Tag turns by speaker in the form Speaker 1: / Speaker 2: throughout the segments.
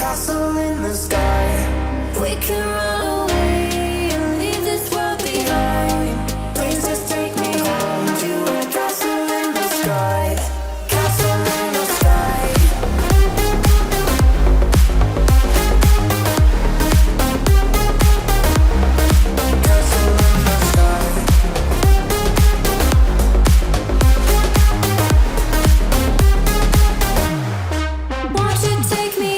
Speaker 1: castle in the sky. We can run away and leave this world behind. Please just take me home to a castle in the sky. Castle in the sky. Castle in the sky. Won't you take me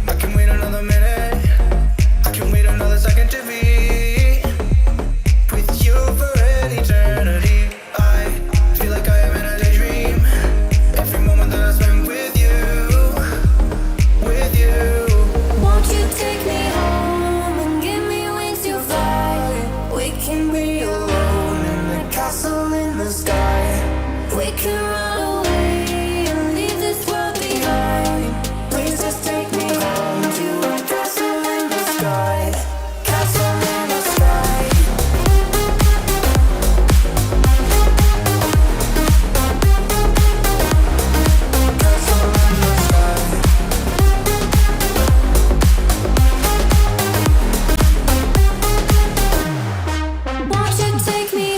Speaker 1: I can wait another minute. I can wait another second to be with you for an eternity. I feel like I am in a daydream. Every moment that I spend with you, with you. Won't you take me home and give me wings to fly? We can be alone in the castle in the sky. We can run away and leave this world behind. Please just take me home to a castle in the sky. Castle in the sky. Castle in the sky. Won't you take me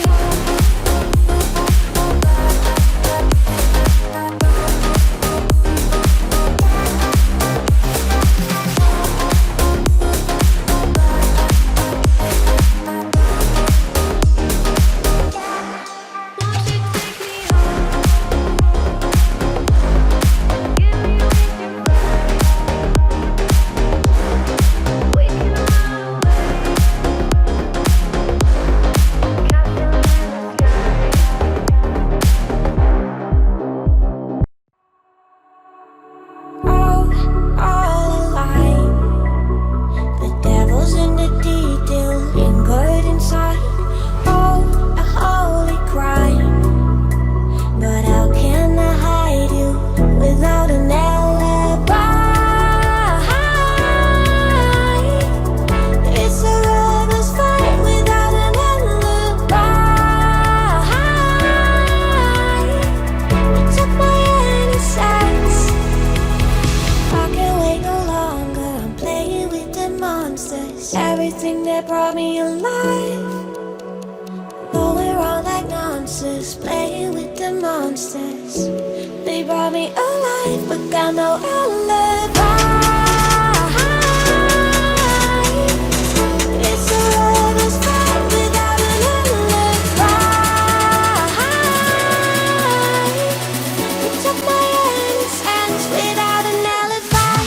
Speaker 1: all alive? The devil's in the detail, lingered inside. Oh, a holy crime. But how can I hide you without an alibi? It's a lover's fight without an alibi. You took my innocence. I can't wait no longer. I'm playing with the monsters. Everything that brought me alive. Going around like nonsense. Playing with the monsters. They brought me alive, but got no alibi. It's a lover's fight without an alibi. You took my innocence without an alibi.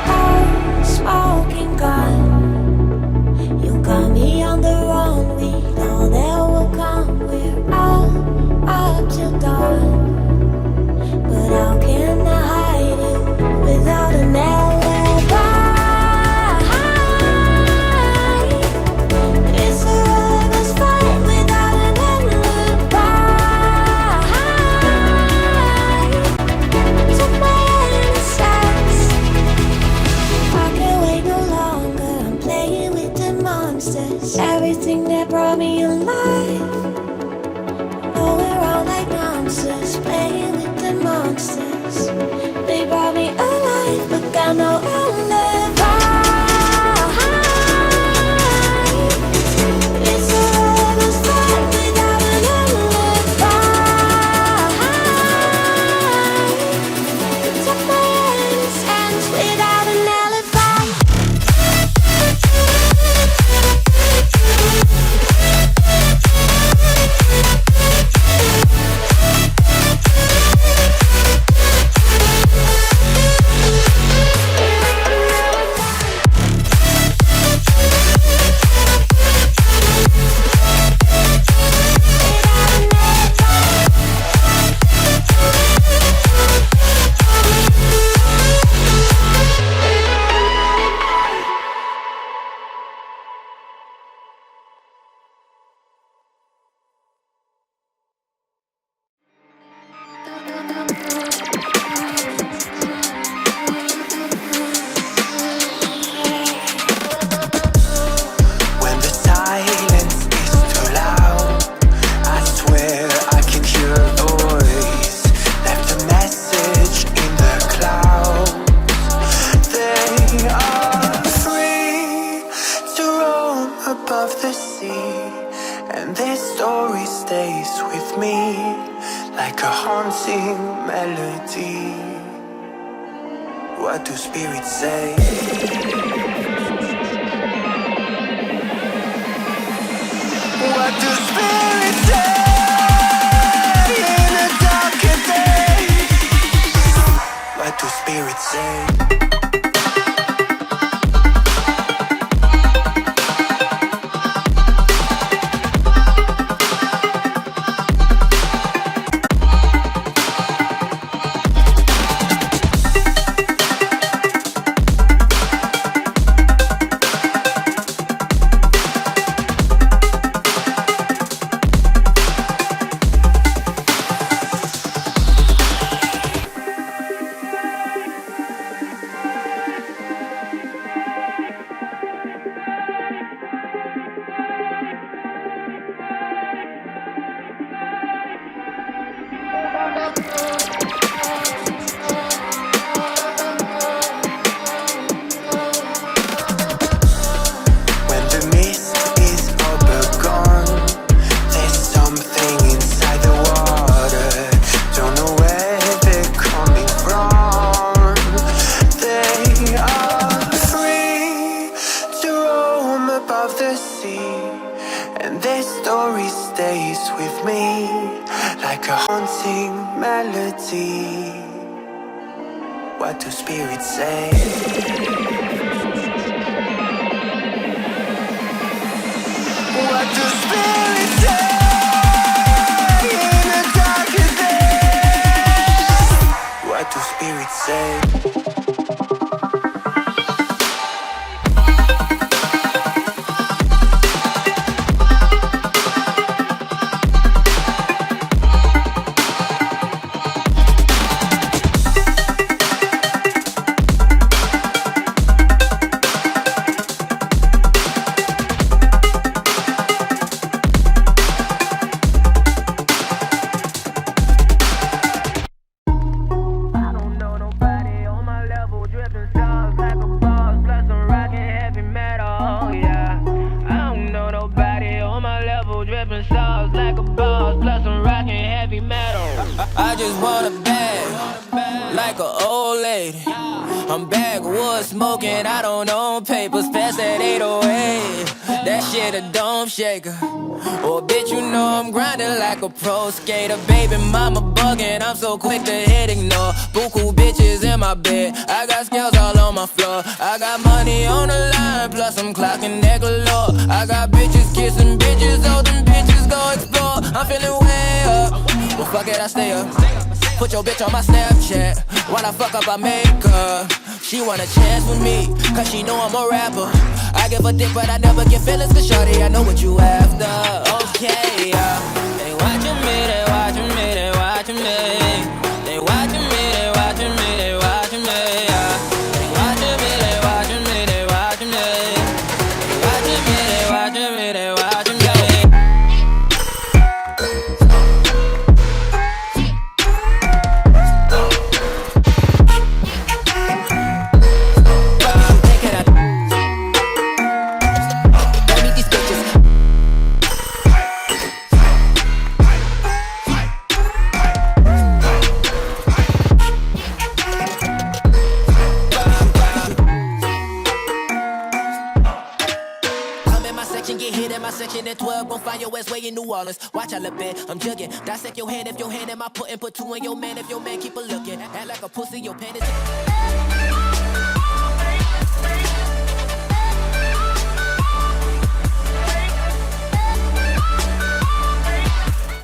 Speaker 1: Oh, smoking gun. You got me on the run. We know that will come. We're all up till dawn. But how can I hide you without an alibi? It's a lover's fight without an alibi. Took my innocence. I can't wait no longer. I'm playing with the monsters. Everything that brought me alive. Going around like nonsense. Playing with the monsters. They brought me alive, but got no alibi. It's a lover's fight without an alibi. You took my innocence without an alibi. melody. What do spirits say? What do spirits say in a darker day? What do spirits say? What do spirits say? What do spirits say in a darker day? What do spirits say?
Speaker 2: I just want a bag, like an old lady. I'm backwoods smoking, I don't own papers, past that 808. That shit a dome shaker. Oh bitch, you know I'm grinding like a pro skater. Baby mama bugging, I'm so quick to hit ignore. Buku bitches in my bed, I got scales all on my floor. I got money on the line, plus I'm clocking that galore. I got bitches kissing bitches, oh them bitches go explore. I'm feeling way up, well fuck it, I stay up. Put your bitch on my Snapchat, while I fuck up I make her. She want a chance with me, cause she know I'm a rapper. I give a dick but I never get feelings, cause shorty I know what you after. Okay, they watching me, they watching me, they watching me. They watching me, they watching me, they watching me. They watching me, they watching me, they watching me. They watching me, they watching me, they watching me. Get hit in my section at 12, gon' find your ass way in New Orleans. Watch out a bit, I'm jugging. Dissect your hand if your hand in my pudding. Put two in your man if your man keep a looking. Act like a pussy, your panties.